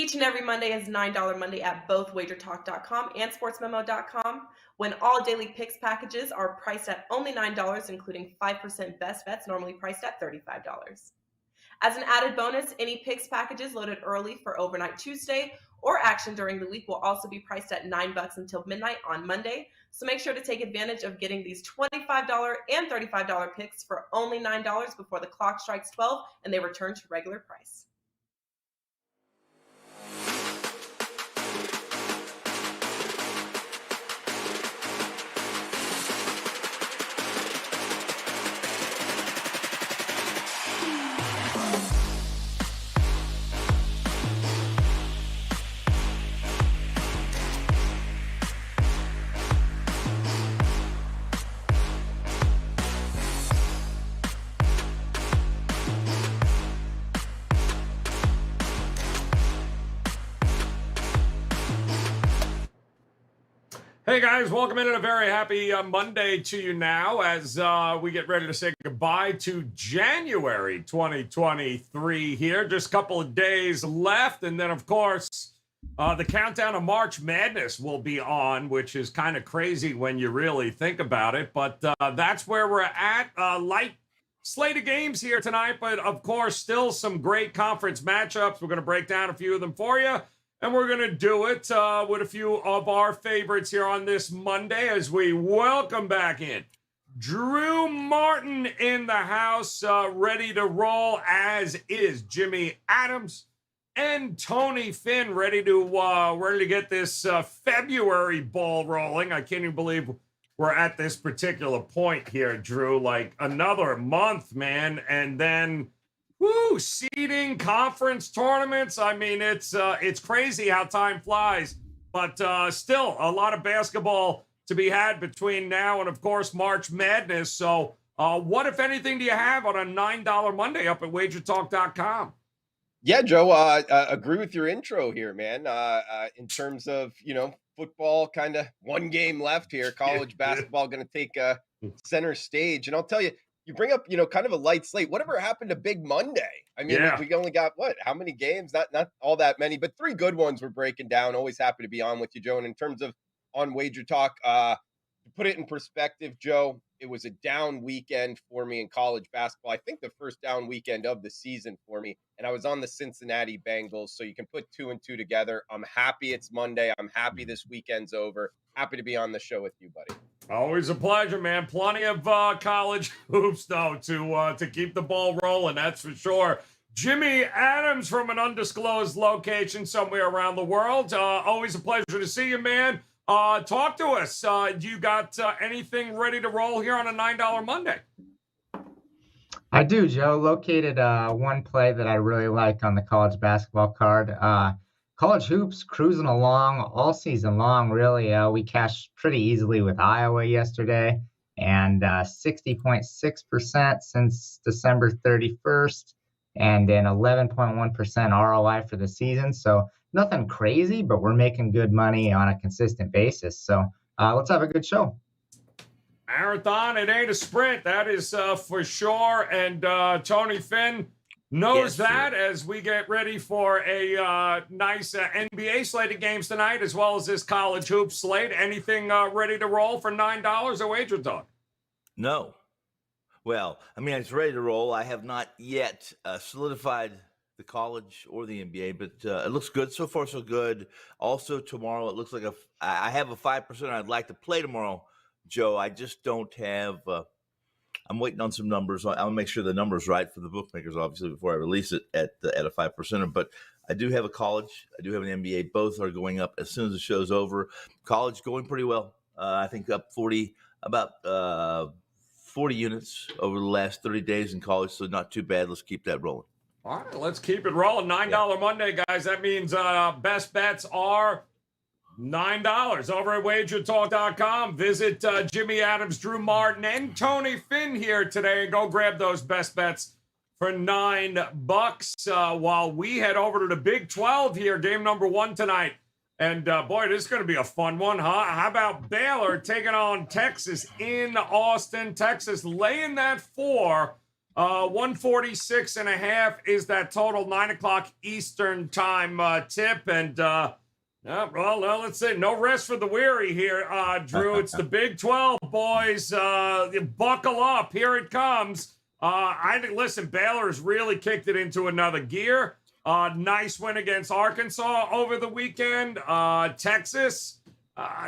Each and every Monday is $9 Monday at both WagerTalk.com and SportsMemo.com, when all daily picks packages are priced at only $9, including 5% best bets, normally priced at $35. As an added bonus, any picks packages loaded early for overnight Tuesday or action during the week will also be priced at $9 until midnight on Monday. So make sure to take advantage of getting these $25 and $35 picks for only $9 before the clock strikes 12 and they return to regular price. Hey guys, welcome in and a very happy Monday to you now as we get ready to say goodbye to January 2023 here. Just a couple of days left, and then of course the countdown of March Madness will be on, which is kind of crazy when you really think about it, but that's where we're at. Light slate of games here tonight, but of course still some great conference matchups. We're going to break down a few of them for you. And we're going to do it with a few of our favorites here on this Monday as we welcome back in Drew Martin in the house, ready to roll, as is Jimmy Adams and Tony Finn, ready to get this February ball rolling. I can't even believe we're at this particular point here, Drew. Like another month, man, and then seeding, conference tournaments. I mean, it's crazy how time flies, but still a lot of basketball to be had between now and, of course, March Madness. So what, if anything, do you have on a $9 Monday up at WagerTalk.com? Yeah, Joe, agree with your intro here, man. In terms of, football, kind of one game left here, college basketball going to take center stage. And I'll tell you, you bring up, kind of a light slate. Whatever happened to Big Monday? I mean, we only got, how many games? Not all that many, but three good ones we're breaking down. Always happy to be on with you, Joe. And in terms of on Wager Talk, to put it in perspective, Joe, it was a down weekend for me in college basketball. I think the first down weekend of the season for me. And I was on the Cincinnati Bengals. So you can put two and two together. I'm happy it's Monday. I'm happy this weekend's over. Happy to be on the show with you, buddy. Always a pleasure, man. Plenty of college hoops, though, to keep the ball rolling, that's for sure. Jimmy Adams from an undisclosed location somewhere around the world. Always a pleasure to see you, man. Talk to us. Do you got anything ready to roll here on a $9 Monday? I do, Joe. Located one play that I really like on the college basketball card. College hoops cruising along all season long, really. We cashed pretty easily with Iowa yesterday, and 60.6% since December 31st, and an 11.1% ROI for the season. So nothing crazy, but we're making good money on a consistent basis. So let's have a good show. Marathon, it ain't a sprint. That is for sure. And Tony Finn knows that as we get ready for a nice NBA slate of games tonight, as well as this college hoop slate. Anything ready to roll for $9 at Wager Talk? No. Well, I mean, it's ready to roll. I have not yet solidified the college or the NBA, but it looks good. So far, so good. Also, tomorrow, it looks like I have a 5% I'd like to play tomorrow, Joe. I just don't have I'm waiting on some numbers. I'll make sure the number's right for the bookmakers, obviously, before I release it at a 5%. But I do have a college. I do have an NBA. Both are going up as soon as the show's over. College going pretty well. I think up 40 units over the last 30 days in college, so not too bad. Let's keep that rolling. All right, let's keep it rolling. $9 Monday, guys. That means best bets are $9 over at WagerTalk.com. Visit Jimmy Adams, Drew Martin, and Tony Finn here today, and go grab those best bets for $9 while we head over to the Big 12 here, game number 1 tonight. And boy, this is going to be a fun one, huh? How about Baylor taking on Texas in Austin, Texas, laying that 4 146.5 is that total 9 o'clock Eastern time tip. And, well, let's say no rest for the weary here, Drew. It's the Big 12, boys. Buckle up. Here it comes. I think, listen, Baylor's really kicked it into another gear. Nice win against Arkansas over the weekend. Texas,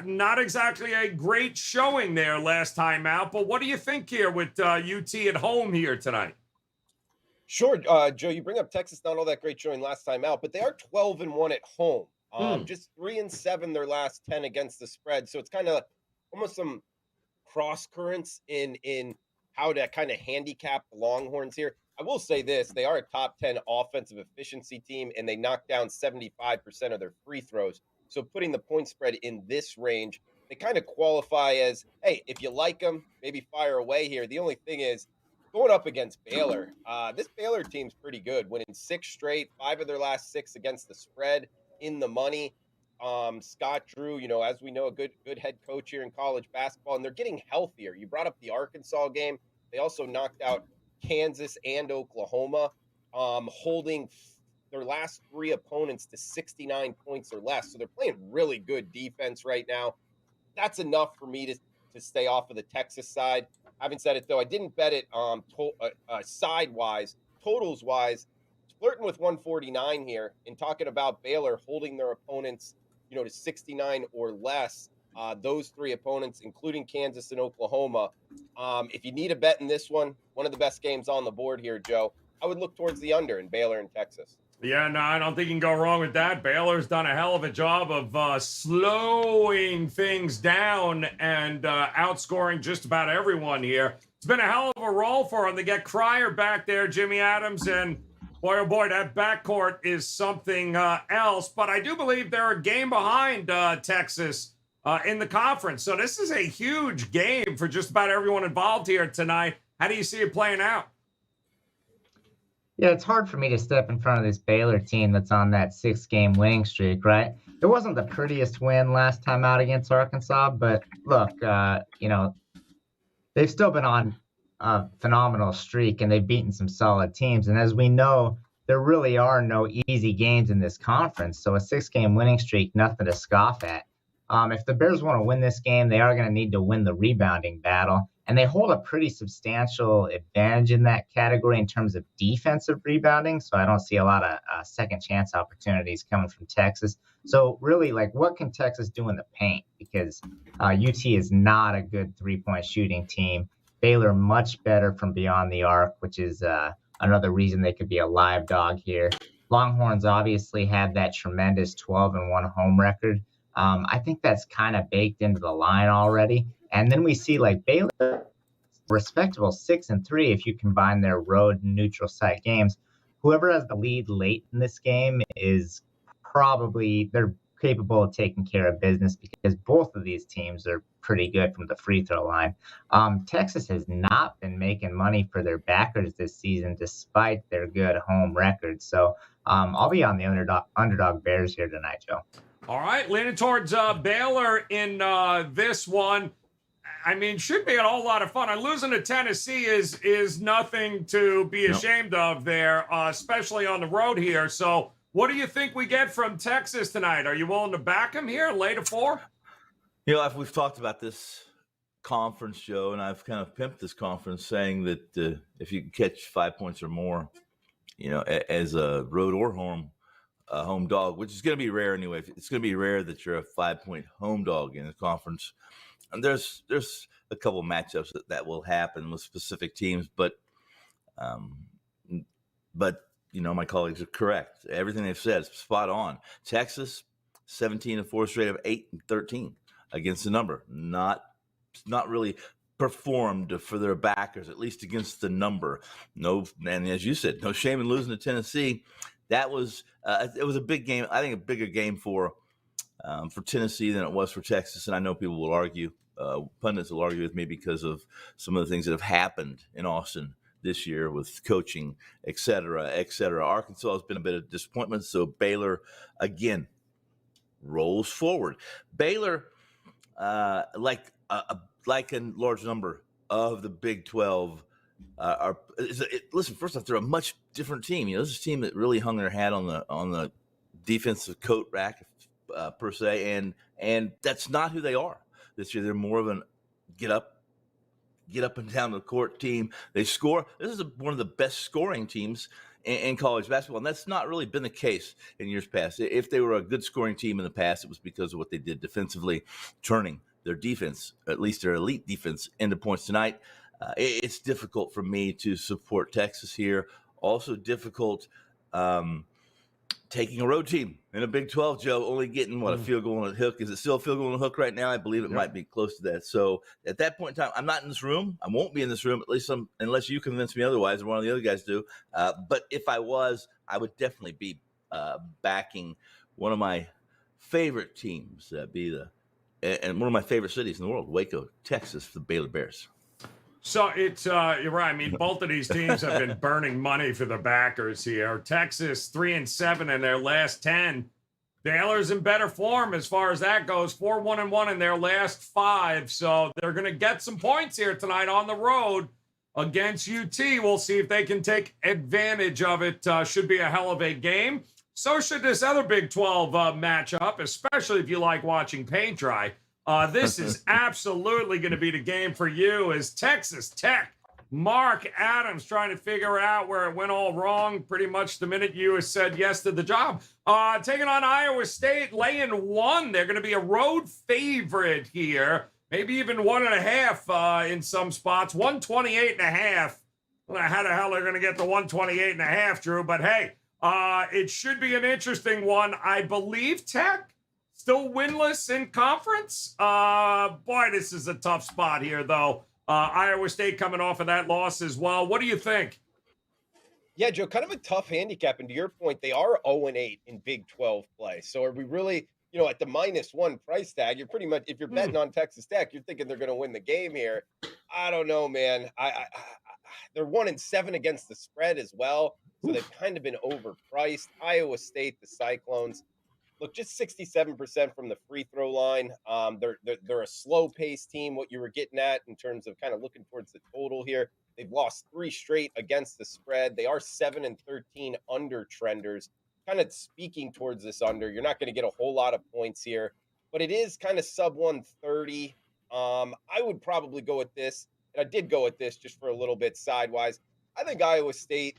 not exactly a great showing there last time out. But what do you think here with UT at home here tonight? Sure, Joe. You bring up Texas, not all that great showing last time out, but they are 12-1 at home. Just 3-7 their last 10 against the spread. So it's kind of almost some cross currents in how to kind of handicap the Longhorns here. I will say this: they are a top 10 offensive efficiency team, and they knock down 75% of their free throws. So putting the point spread in this range, they kind of qualify as, hey, if you like them, maybe fire away here. The only thing is, going up against Baylor, this Baylor team's pretty good, winning 6 straight, 5 of their last 6 against the spread, in the money. Scott Drew, as we know, a good head coach here in college basketball, and they're getting healthier. You brought up the Arkansas game. They also knocked out Kansas and Oklahoma, holding their last 3 opponents to 69 points or less. So they're playing really good defense right now. That's enough for me to stay off of the Texas side. Having said it, though, I didn't bet it side-wise, totals-wise. Flirting with 149 here and talking about Baylor holding their opponents, to 69 or less. Those 3 opponents, including Kansas and Oklahoma. If you need a bet in this one of the best games on the board here, Joe, I would look towards the under in Baylor and Texas. Yeah, no, I don't think you can go wrong with that. Baylor's done a hell of a job of slowing things down and outscoring just about everyone here. It's been a hell of a roll for them. They get Cryer back there, Jimmy Adams, and boy, oh boy, that backcourt is something else. But I do believe they're a game behind Texas in the conference. So this is a huge game for just about everyone involved here tonight. How do you see it playing out? Yeah, it's hard for me to step in front of this Baylor team that's on that 6-game winning streak, right? It wasn't the prettiest win last time out against Arkansas, but look, they've still been on a phenomenal streak, and they've beaten some solid teams. And as we know, there really are no easy games in this conference. So a 6-game winning streak, nothing to scoff at. If the Bears want to win this game, they are going to need to win the rebounding battle. And they hold a pretty substantial advantage in that category in terms of defensive rebounding. So I don't see a lot of second chance opportunities coming from Texas. So really, what can Texas do in the paint? Because UT is not a good 3-point shooting team. Baylor much better from beyond the arc, which is another reason they could be a live dog here. Longhorns obviously have that tremendous 12-1 home record. I think that's kind of baked into the line already. And then we see Baylor, respectable 6-3 if you combine their road and neutral site games. Whoever has the lead late in this game is they're capable of taking care of business because both of these teams are pretty good from the free throw line. Texas has not been making money for their backers this season despite their good home record. So I'll be on the underdog Bears here tonight, Joe. All right, leaning towards Baylor in this one. I mean, should be a whole lot of fun. Losing to Tennessee is nothing to be ashamed of there, especially on the road here. So what do you think we get from Texas tonight? Are you willing to back them here, lay to 4? We've talked about this conference, Joe, and I've kind of pimped this conference saying that if you can catch 5 points or more, as a road or home dog, which is going to be rare anyway. It's going to be rare that you're a 5-point home dog in the conference. And there's a couple of matchups that will happen with specific teams, but my colleagues are correct. Everything they've said is spot on. Texas, 17-4 straight of 8-13 against the number. Not really performed for their backers, at least against the number. No, and as you said, no shame in losing to Tennessee. That was it was a big game. I think a bigger game for Tennessee than it was for Texas. And I know people will argue, pundits will argue with me because of some of the things that have happened in Austin this year with coaching, et cetera, et cetera. Arkansas has been a bit of disappointment. So Baylor, again, rolls forward. Baylor, like a large number of the Big 12, listen. First off, they're a much different team. This is a team that really hung their hat on the defensive coat rack per se, and that's not who they are this year. They're more of an get up and down the court team. They score. This is one of the best scoring teams in college basketball, and that's not really been the case in years past. If they were a good scoring team in the past, it was because of what they did defensively, turning their defense, at least their elite defense, into points tonight. It's difficult for me to support Texas here. Also difficult taking a road team in a Big 12, Joe, only getting, a field goal on a hook. Is it still a field goal on a hook right now? I believe it might be close to that. So at that point in time, I'm not in this room. I won't be in this room, at least unless you convince me otherwise or one of the other guys do. But if I was, I would definitely be backing one of my favorite teams, and one of my favorite cities in the world, Waco, Texas, for the Baylor Bears. So it's you're right. I mean, both of these teams have been burning money for the backers here. Texas 3-7 in their last 10. Baylor's in better form as far as that goes. 4-1-1 in their last 5. So they're going to get some points here tonight on the road against UT. We'll see if they can take advantage of it. Should be a hell of a game. So should this other Big 12 matchup, especially if you like watching paint dry. This is absolutely going to be the game for you as Texas Tech. Mark Adams trying to figure out where it went all wrong pretty much the minute you said yes to the job. Taking on Iowa State, laying 1. They're going to be a road favorite here. Maybe even 1.5 in some spots. 128.5. I don't know how the hell they're going to get the 128.5, Drew. But, hey, it should be an interesting one. I believe Tech still winless in conference. Boy, this is a tough spot here, though. Iowa State coming off of that loss as well. What do you think? Yeah, Joe, kind of a tough handicap. And to your point, they are 0-8 in Big 12 play. So are we really, at the -1 price tag, you're pretty much, if you're betting on Texas Tech, you're thinking they're going to win the game here. I don't know, man. They're 1-7 against the spread as well. So they've kind of been overpriced. Iowa State, the Cyclones, look, just 67% from the free throw line. They're a slow-paced team, what you were getting at in terms of kind of looking towards the total here. They've lost 3 straight against the spread. They are 7-13 under trenders. Kind of speaking towards this under, you're not going to get a whole lot of points here, but it is kind of sub 130. I would probably go with this, and I did go with this just for a little bit sidewise. I think Iowa State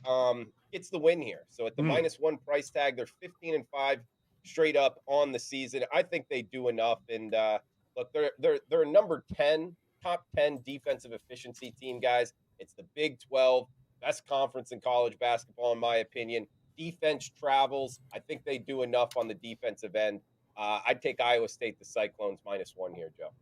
gets the win here. So at the -1 price tag, they're 15-5. Straight up on the season. I think they do enough. And look, they're a number 10, top 10 defensive efficiency team, guys. It's the Big 12, best conference in college basketball, in my opinion. Defense travels. I think they do enough on the defensive end. I'd take Iowa State, the Cyclones, -1 here, Joe.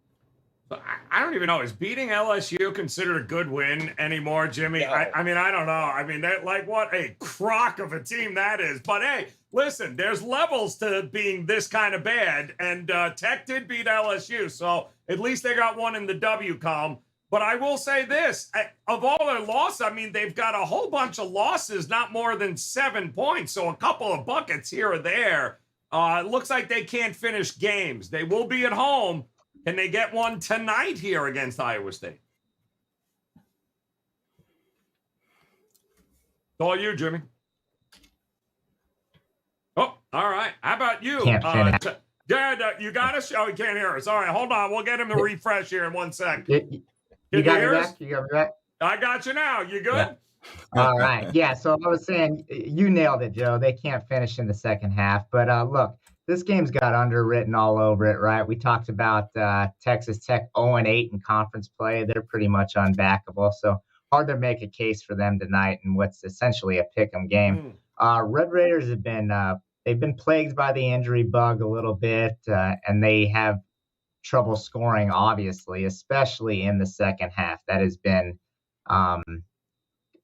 I don't even know. Is beating LSU considered a good win anymore, Jimmy? No. I mean, I don't know. I mean, what a crock of a team that is. But, hey, listen, there's levels to being this kind of bad. And Tech did beat LSU, so at least they got one in the W column. But I will say this. Of all their losses, I mean, they've got a whole bunch of losses, not more than 7 points. So a couple of buckets here or there. It looks like they can't finish games. They will be at home. Can they get one tonight here against Iowa State? It's all you, Jimmy. Oh, all right. How about you? Dad, you got us? Oh, he can't hear us. All right, hold on. We'll get him to refresh here in 1 sec. You got me back? You got me back? I got you now. You good? Yeah. All right. Yeah, so I was saying, you nailed it, Joe. They can't finish in the second half. But look, this game's got underwritten all over it, right? We talked about Texas Tech 0-8 in conference play. They're pretty much unbackable. So hard to make a case for them tonight in what's essentially a pick'em game. Red Raiders have been they've been plagued by the injury bug a little bit, and they have trouble scoring, obviously, especially in the second half. That has been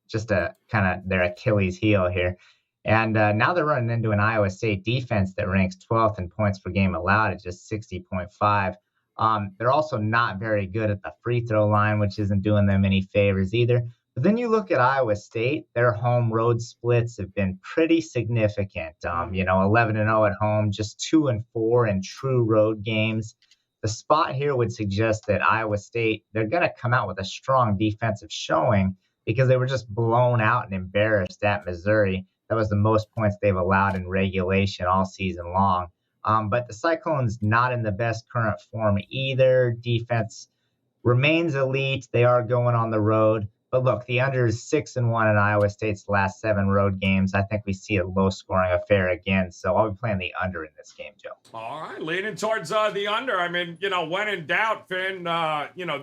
just a kind of their Achilles heel here. And now they're running into an Iowa State defense that ranks 12th in points per game allowed at just 60.5. They're also not very good at the free throw line, which isn't doing them any favors either. But then you look at Iowa State, their home road splits have been pretty significant. 11-0 at home, just 2-4 in true road games. The spot here would suggest that Iowa State, they're going to come out with a strong defensive showing, because they were just blown out and embarrassed at Missouri. That was the most points they've allowed in regulation all season long. But the Cyclones not in the best current form either. Defense remains elite. They are going on the road. But look, the under is 6-1 in Iowa State's last 7 road games. I think we see a low-scoring affair again. So I'll be playing the under in this game, Joe. All right, leaning towards the under. I mean, when in doubt, Finn,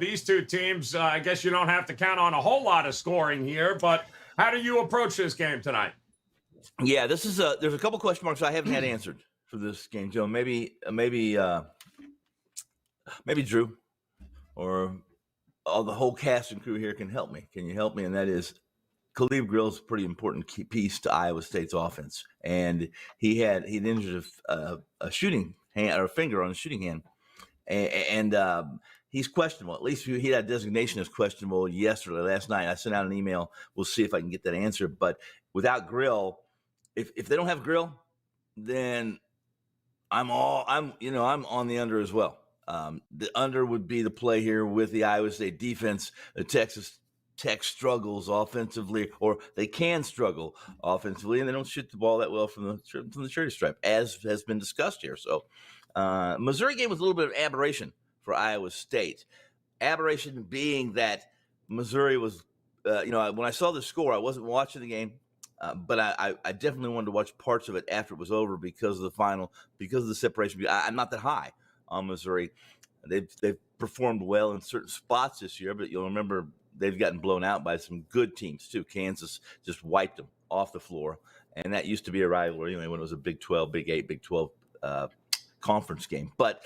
these two teams, I guess you don't have to count on a whole lot of scoring here. But how do you approach this game tonight? Yeah, there's a couple question marks I haven't had answered for this game, Joe. Maybe Drew or the whole cast and crew here can help me. Can you help me? And that is, Khalib Grill's a pretty important key piece to Iowa State's offense, and he'd injured a shooting hand or a finger on a shooting hand, and he's questionable. At least he had a designation as questionable last night. I sent out an email. We'll see if I can get that answer. But without Grill, if they don't have Grill, then I'm on the under as well. The under would be the play here with the Iowa State defense. The Texas Tech struggles offensively, or they can struggle offensively, and they don't shoot the ball that well from the charity stripe, as has been discussed here. So, Missouri game was a little bit of aberration for Iowa State. Aberration being that Missouri was, when I saw the score, I wasn't watching the game, but I definitely wanted to watch parts of it after it was over because of the final, because of the separation. I'm not that high on Missouri. They've performed well in certain spots this year, but you'll remember they've gotten blown out by some good teams too. Kansas just wiped them off the floor, and that used to be a rivalry when it was a Big 12, Big 8, Big 12 conference game. But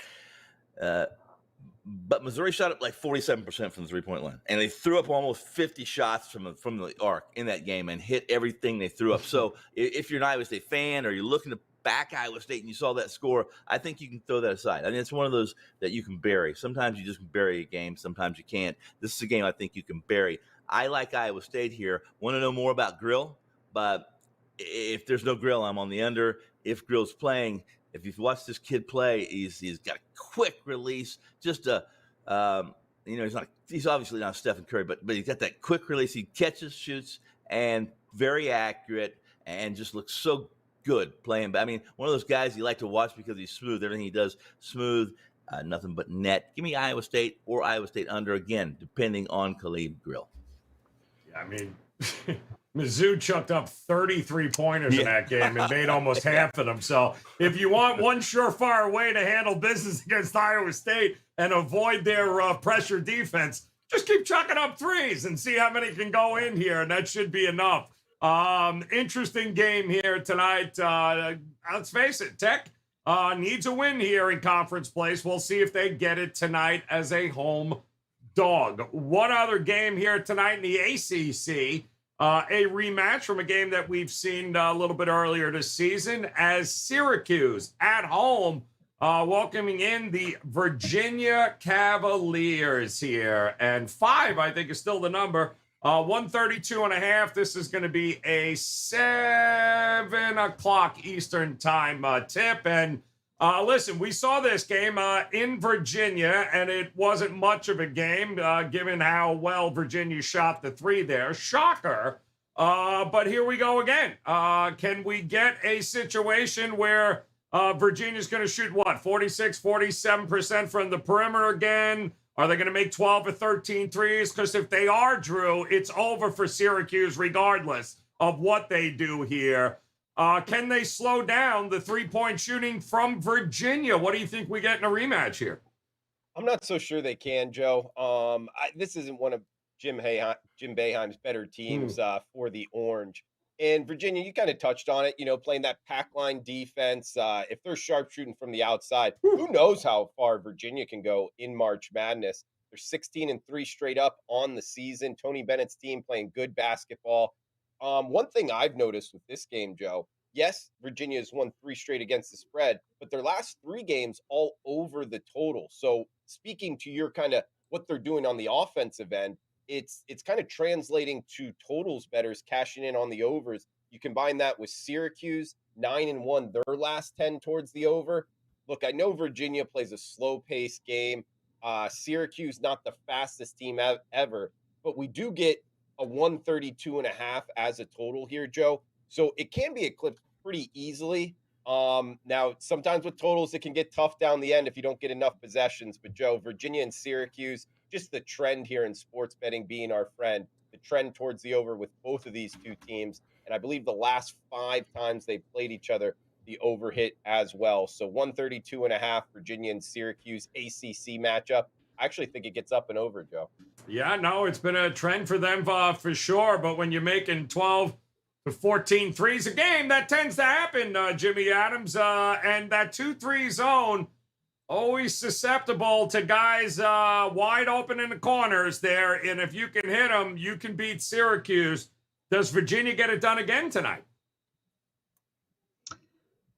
Missouri shot up like 47% from the three-point line, and they threw up almost 50 shots from the arc in that game and hit everything they threw up. So if you're an Iowa State fan or you're looking to back Iowa State and you saw that score, I think you can throw that aside. I mean, it's one of those that you can bury. Sometimes you just can bury a game. Sometimes you can't. This is a game I think you can bury. I like Iowa State here. Want to know more about Grill? But if there's no Grill, I'm on the under. If Grill's playing, if you've watched this kid play, he's got a quick release. Just he's obviously not Stephen Curry, but he's got that quick release. He catches, shoots, and very accurate, and just looks so good playing. But I mean, one of those guys you like to watch because he's smooth. Everything he does, smooth, nothing but net. Give me Iowa State or Iowa State under, again, depending on Khalib Grill. Yeah, I mean, Mizzou chucked up 33 pointers in that game and made almost half of them. So if you want one surefire way to handle business against Iowa State and avoid their pressure defense, just keep chucking up threes and see how many can go in here, and that should be enough. Interesting game here tonight. Let's face it, Tech needs a win here in conference place. We'll see if they get it tonight as a home dog. One other game here tonight in the ACC, a rematch from a game that we've seen a little bit earlier this season, as Syracuse at home welcoming in the Virginia Cavaliers here. And 5, I think, is still the number. 132.5. This is going to be a 7 o'clock Eastern time tip. And listen, we saw this game in Virginia, and it wasn't much of a game given how well Virginia shot the 3 there. Shocker. But here we go again. Can we get a situation where Virginia's going to shoot, 46, 47% from the perimeter again? Are they going to make 12 or 13 threes? Because if they are, Drew, it's over for Syracuse regardless of what they do here. Can they slow down the three-point shooting from Virginia? What do you think we get in a rematch here? I'm not so sure they can, Joe. This isn't one of Jim Boeheim's better teams for the Orange. And Virginia, you kind of touched on it, playing that pack line defense. If they're sharpshooting from the outside, who knows how far Virginia can go in March Madness. They're 16-3 straight up on the season. Tony Bennett's team playing good basketball. One thing I've noticed with this game, Joe, yes, Virginia has won 3 straight against the spread, but their last 3 games all over the total. So speaking to your kind of what they're doing on the offensive end, it's kind of translating to totals bettors cashing in on the overs. You combine that with Syracuse 9-1, their last 10 towards the over. Look, I know Virginia plays a slow pace game. Syracuse, not the fastest team ever, but we do get a 132.5 as a total here, Joe. So it can be eclipsed pretty easily. Now sometimes with totals it can get tough down the end if you don't get enough possessions. But Joe, Virginia and Syracuse, just the trend here in sports betting being our friend, the trend towards the over with both of these two teams. And I believe the last 5 times they played each other, the over hit as well. So 132.5, Virginia and Syracuse ACC matchup. I actually think it gets up and over, Joe. Yeah, no, it's been a trend for them for sure. But when you're making 12 to 14 threes a game, that tends to happen, Jimmy Adams. And that 2-3 zone, always susceptible to guys wide open in the corners there. And if you can hit them, you can beat Syracuse. Does Virginia get it done again tonight?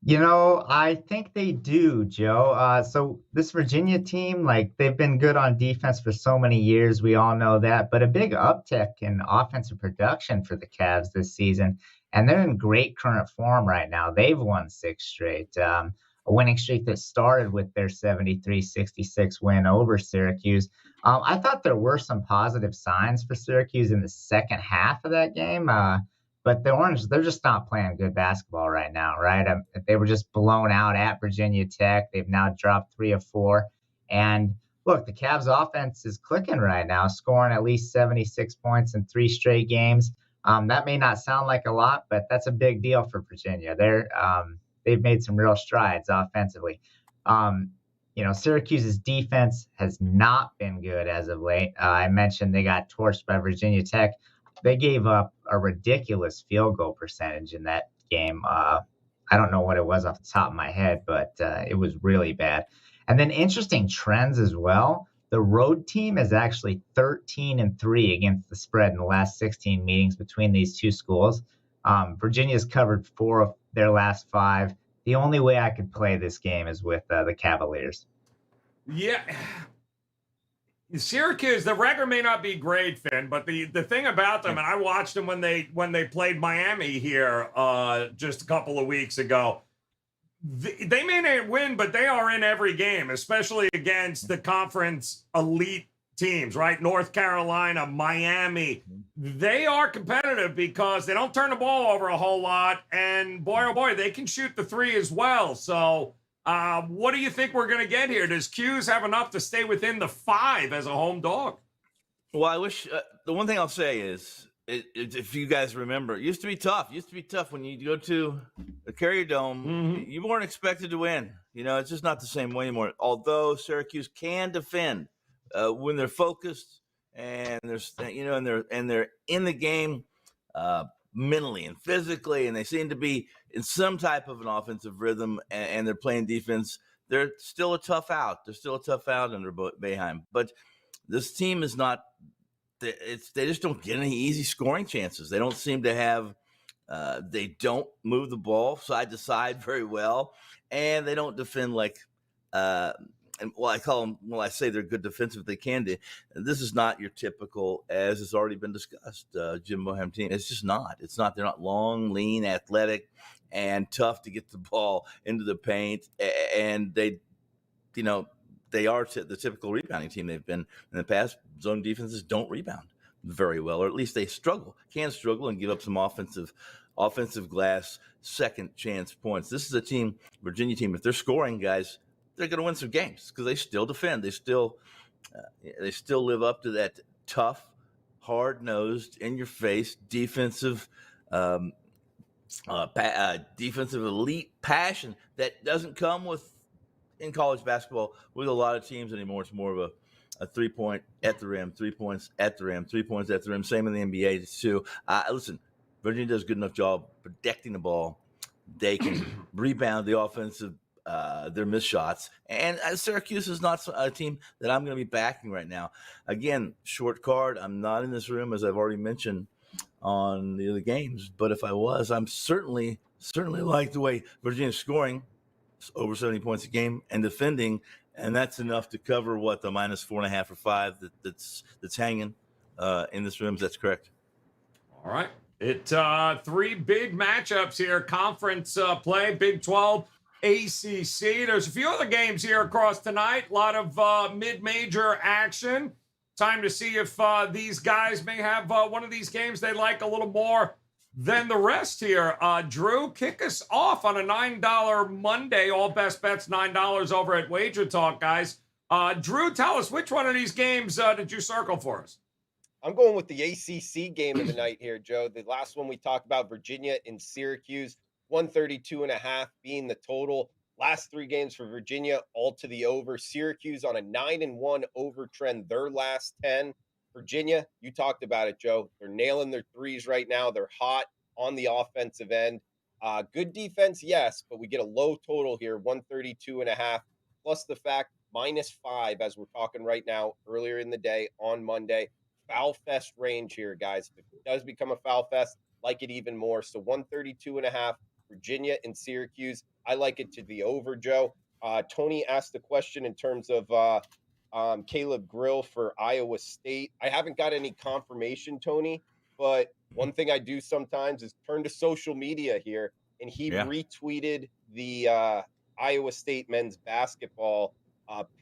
I think they do, Joe. So this Virginia team, like they've been good on defense for so many years. We all know that, but a big uptick in offensive production for the Cavs this season. And they're in great current form right now. They've won 6 straight, a winning streak that started with their 73-66 win over Syracuse. I thought there were some positive signs for Syracuse in the second half of that game. But the Orange, they're just not playing good basketball right now, right? They were just blown out at Virginia Tech. They've now dropped 3 of 4. And look, the Cavs offense is clicking right now, scoring at least 76 points in 3 straight games. That may not sound like a lot, but that's a big deal for Virginia. They've made some real strides offensively. Syracuse's defense has not been good as of late. I mentioned they got torched by Virginia Tech. They gave up a ridiculous field goal percentage in that game. I don't know what it was off the top of my head, but it was really bad. And then interesting trends as well. The road team is actually 13-3 against the spread in the last 16 meetings between these two schools. Virginia's covered 4 of their last 5. The only way I could play this game is with the Cavaliers. Yeah. Syracuse, the record may not be great, Finn, but the thing about them, and I watched them when they played Miami here just a couple of weeks ago. They may not win, but they are in every game, especially against the conference elite teams, right? North Carolina, Miami. They are competitive because they don't turn the ball over a whole lot, and boy, oh boy, they can shoot the 3 as well. So what do you think we're going to get here? Does Q's have enough to stay within the 5 as a home dog? Well, I wish the one thing I'll say is, if you guys remember, it used to be tough. It used to be tough when you go to the Carrier Dome. Mm-hmm. You weren't expected to win. It's just not the same way anymore. Although Syracuse can defend when they're focused and they're in the game mentally and physically, and they seem to be in some type of an offensive rhythm, and they're playing defense. They're still a tough out. They're still a tough out under Boeheim. But this team is not. They just don't get any easy scoring chances. They don't seem to have. They don't move the ball side to side very well, and they don't defend like. And I say they're good defensive. They can do. This is not your typical, as has already been discussed, Jim Boeheim team. It's just not. It's not. They're not long, lean, athletic, and tough to get the ball into the paint. And they are the typical rebounding team they've been in the past. Zone defenses don't rebound very well, or at least they can struggle and give up some offensive glass second chance points. This is a team, Virginia team. If they're scoring, guys, they're going to win some games because they still defend. They still live up to that tough, hard-nosed, in-your-face defensive elite passion that doesn't come in college basketball with a lot of teams anymore. It's more of a 3-point at the rim, 3 points at the rim, 3 points at the rim. Same in the NBA too. Listen, Virginia does a good enough job protecting the ball. They can rebound the offensive. Their missed shots. And Syracuse is not a team that I'm going to be backing right now. Again, short card. I'm not in this room, as I've already mentioned on the other games. But if I was, I'm certainly like the way Virginia's scoring over 70 points a game and defending. And that's enough to cover the -4.5 or 5 that's hanging in this room. That's correct. All right. 3 big matchups here. Conference play, Big 12. ACC. There's a few other games here across tonight. A lot of mid-major action. Time to see if these guys may have one of these games they like a little more than the rest here. Drew, kick us off on a $9 Monday. All best bets, $9 over at Wager Talk, guys. Drew, tell us, which one of these games did you circle for us? I'm going with the ACC game of the night here, Joe. The last one we talked about, Virginia and Syracuse, 132.5 being the total. Last 3 games for Virginia, all to the over. Syracuse on a 9-1 over trend, their last 10. Virginia, you talked about it, Joe. They're nailing their threes right now. They're hot on the offensive end. Good defense, yes, but we get a low total here, 132.5, plus the fact -5 as we're talking right now, earlier in the day on Monday. Foul fest range here, guys. If it does become a foul fest, like it even more. So 132.5, Virginia and Syracuse. I like it to the over, Joe. Tony asked the question in terms of Caleb Grill for Iowa State. I haven't got any confirmation, Tony, but one thing I do sometimes is turn to social media here, and he retweeted the Iowa State men's basketball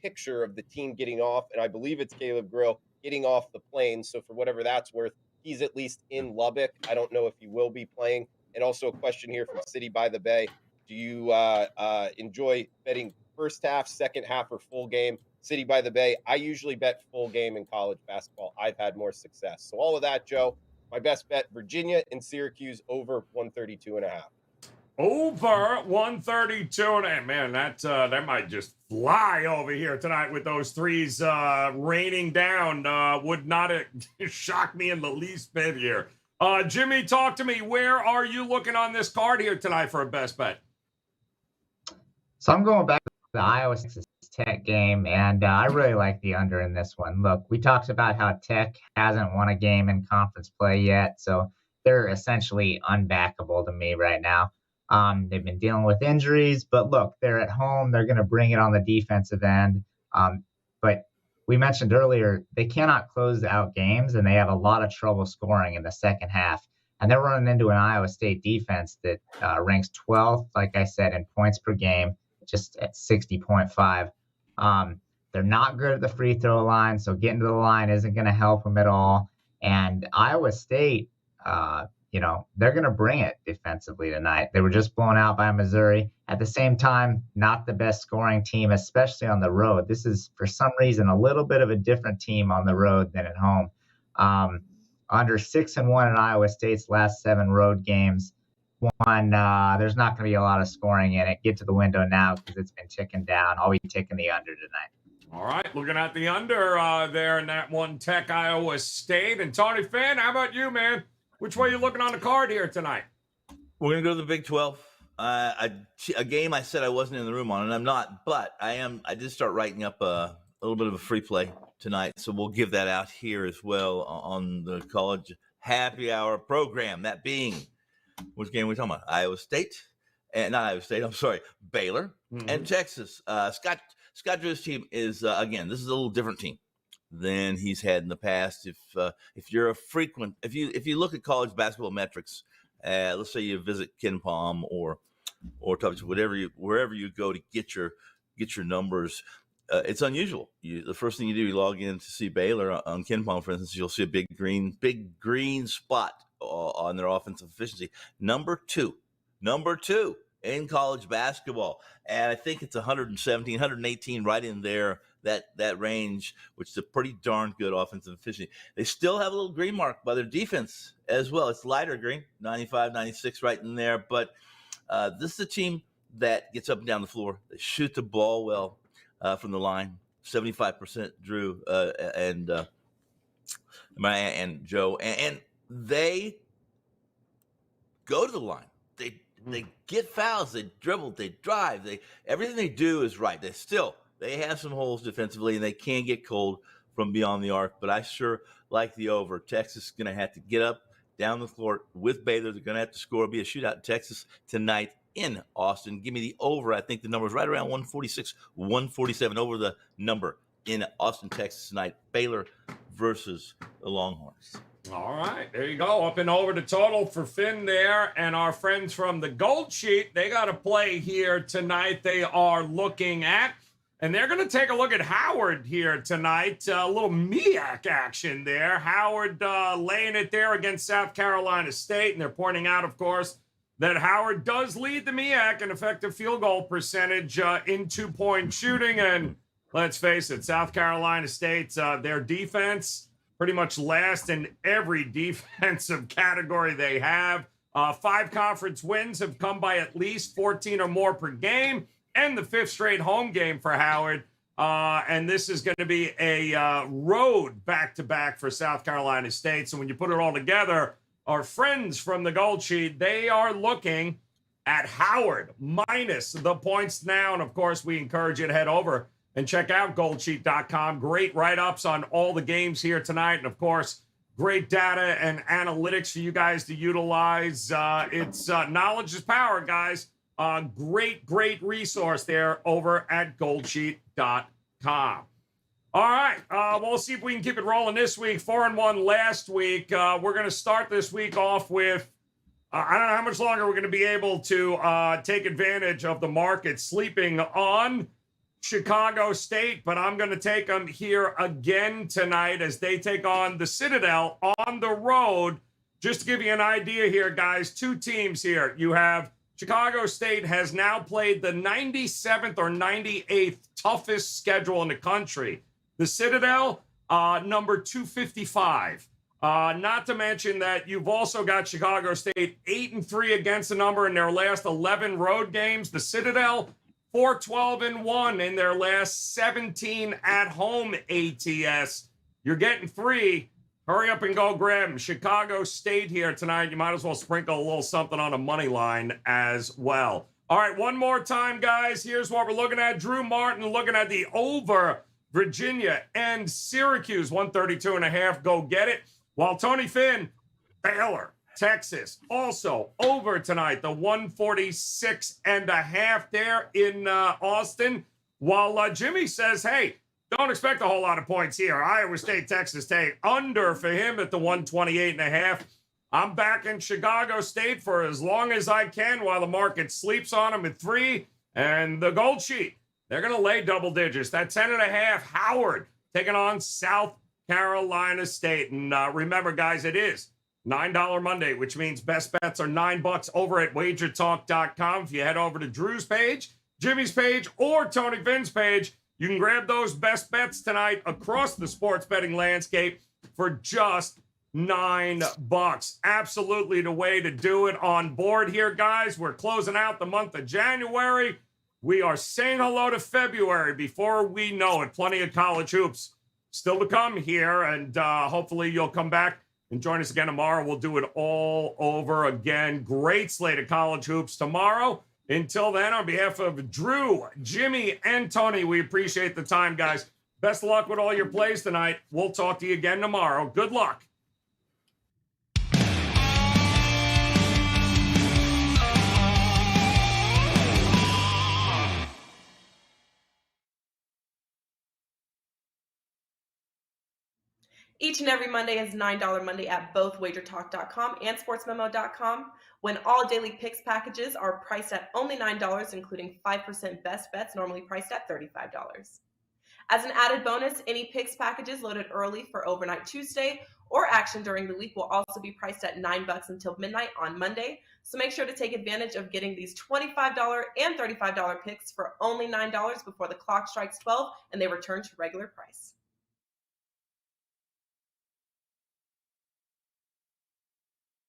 picture of the team getting off, and I believe it's Caleb Grill getting off the plane. So for whatever that's worth, he's at least in Lubbock. I don't know if he will be playing. And also a question here from City by the Bay. Do you enjoy betting first half, second half, or full game? City by the Bay, I usually bet full game in college basketball. I've had more success. So all of that, Joe, my best bet, Virginia and Syracuse over 132.5. Over 132, and man, that might just fly over here tonight with those threes raining down. Would not shock me in the least bit here. Jimmy, talk to me. Where are you looking on this card here tonight for a best bet? So I'm going back to the Iowa Tech game, and I really like the under in this one. Look, we talked about how Tech hasn't won a game in conference play yet, so they're essentially unbackable to me right now. They've been dealing with injuries, but look, they're at home. They're going to bring it on the defensive end. But we mentioned earlier, they cannot close out games, and they have a lot of trouble scoring in the second half. And they're running into an Iowa State defense that ranks 12th, like I said, in points per game, just at 60.5. They're not good at the free throw line, so getting to the line isn't going to help them at all. And Iowa State, they're going to bring it defensively tonight. They were just blown out by Missouri. At the same time, not the best scoring team, especially on the road. This is, for some reason, a little bit of a different team on the road than at home. Under 6-1 in Iowa State's last 7 road games. There's not going to be a lot of scoring in it. Get to the window now because it's been ticking down. I'll be taking the under tonight. All right, looking at the under there in that one, Tech, Iowa State. And Tony Finn, how about you, man? Which way are you looking on the card here tonight? We're going to go to the Big 12. A game I said I wasn't in the room on, and I'm not, but I am. I did start writing up a little bit of a free play tonight, so we'll give that out here as well on the college happy hour program. That being, which game are we talking about? Iowa State, and not Iowa State. I'm sorry, Baylor and Texas. Scott Drew's team is again. This is a little different team than he's had in the past. If you're a frequent, if you look at college basketball metrics, let's say you visit Ken Palm or Tubs, wherever you go to get your numbers, it's unusual. The first thing you do, you log in to see Baylor on Ken Palm, for instance, you'll see a big green spot on their offensive efficiency. Number two in college basketball, and I think it's 117, 118, right in there. That range, which is a pretty darn good offensive efficiency. They still have a little green mark by their defense as well. It's lighter green, 95, 96, right in there. But this is a team that gets up and down the floor. They shoot the ball well from the line, 75%, Drew and Joe. And they go to the line. They get fouls. They dribble. They drive. Everything they do is right. They have some holes defensively, and they can get cold from beyond the arc, but I sure like the over. Texas is going to have to get up, down the floor with Baylor. They're going to have to score. It'll be a shootout in Texas tonight in Austin. Give me the over. I think the number is right around 146, 147 over the number in Austin, Texas tonight. Baylor versus the Longhorns. All right, there you go. Up and over the total for Finn there. And our friends from the Gold Sheet, they got a play here tonight. They are looking at And they're going to take a look at Howard here tonight. A little MEAC action there. Howard laying it there against South Carolina State. And they're pointing out, of course, that Howard does lead the MEAC in effective field goal percentage in two-point shooting. And let's face it, South Carolina State, their defense, pretty much last in every defensive category they have. 5 conference wins have come by at least 14 or more per game. And the 5th straight home game for Howard. And this is going to be a road back-to-back for South Carolina State. So when you put it all together, our friends from the Gold Sheet, they are looking at Howard minus the points now. And, of course, we encourage you to head over and check out goldsheet.com. Great write-ups on all the games here tonight. And, of course, great data and analytics for you guys to utilize. It's knowledge is power, guys. Great resource there over at goldsheet.com. All right, we'll see if we can keep it rolling this week. 4-1 last week. We're going to start this week off with, I don't know how much longer we're going to be able to take advantage of the market sleeping on Chicago State, but I'm going to take them here again tonight as they take on the Citadel on the road. Just to give you an idea here, guys, 2 teams here. You have Chicago State has now played the 97th or 98th toughest schedule in the country. The Citadel, number 255. Not to mention that you've also got Chicago State 8-3 against the number in their last 11 road games. The Citadel, 4-12-1 in their last 17 at-home ATS. You're getting 3. Hurry up and go grab them. Chicago State here tonight. You might as well sprinkle a little something on a money line as well. All right, one more time, guys. Here's what we're looking at. Drew Martin looking at the over Virginia and Syracuse, 132.5. Go get it. While Tony Finn, Baylor, Texas, also over tonight, the 146.5 there in Austin. While Jimmy says, hey, don't expect a whole lot of points here. Iowa State, Texas State, under for him at the 128.5. I'm back in Chicago State for as long as I can while the market sleeps on them at 3. And the Gold Sheet, they're going to lay double digits. That 10.5, Howard taking on South Carolina State. And remember, guys, it is $9 Monday, which means best bets are $9 over at WagerTalk.com. If you head over to Drew's page, Jimmy's page, or Tony Finn's page, you can grab those best bets tonight across the sports betting landscape for just $9. Absolutely the way to do it. On board here, guys. We're closing out the month of January. We are saying hello to February before we know it. Plenty of college hoops still to come here, and hopefully you'll come back and join us again tomorrow. We'll do it all over again. Great slate of college hoops tomorrow. Until then, on behalf of Drew, Jimmy, and Tony, we appreciate the time, guys. Best of luck with all your plays tonight. We'll talk to you again tomorrow. Good luck. Each and every Monday is $9 Monday at both WagerTalk.com and SportsMemo.com, when all daily picks packages are priced at only $9, including 5% best bets, normally priced at $35. As an added bonus, any picks packages loaded early for Overnight Tuesday or action during the week will also be priced at $9 until midnight on Monday. So make sure to take advantage of getting these $25 and $35 picks for only $9 before the clock strikes 12 and they return to regular price.